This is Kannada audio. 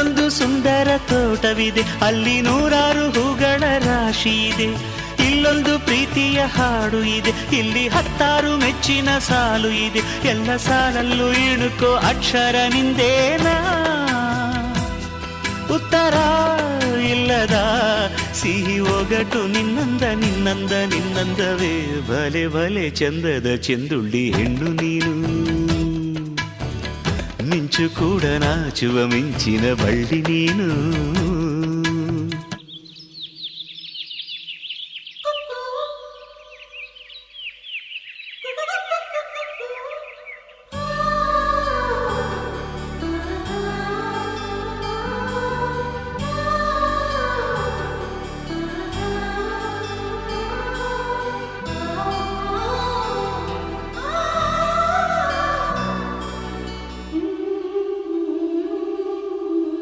ಅಲ್ಲೊಂದು ಸುಂದರ ತೋಟವಿದೆ, ಅಲ್ಲಿ ನೂರಾರು ಹೂಗಳ ರಾಶಿ ಇದೆ. ಇಲ್ಲೊಂದು ಪ್ರೀತಿಯ ಹಾಡು ಇದೆ, ಇಲ್ಲಿ 10 ಮೆಚ್ಚಿನ ಸಾಲು ಇದೆ. ಎಲ್ಲ ಸಾಲಲ್ಲೂ ಇಣುಕೋ ಅಕ್ಷರ ನಿಂದೇನಾ, ಉತ್ತರ ಇಲ್ಲದ ಸಿಹಿ ಒಗಟು ನಿನ್ನಂದ ನಿನ್ನಂದ ನಿನ್ನಂದವೇ. ಬಲೆ ಬಲೆ ಚಂದದ ಚೆಂದುಳ್ಳಿ ಹೆಣ್ಣು ನೀನು, ಮಿಂಚು ಕೂಡ ನಾಚುವ ಮಿಂಚಿನ ಬಳ್ಳಿ ನೀನು.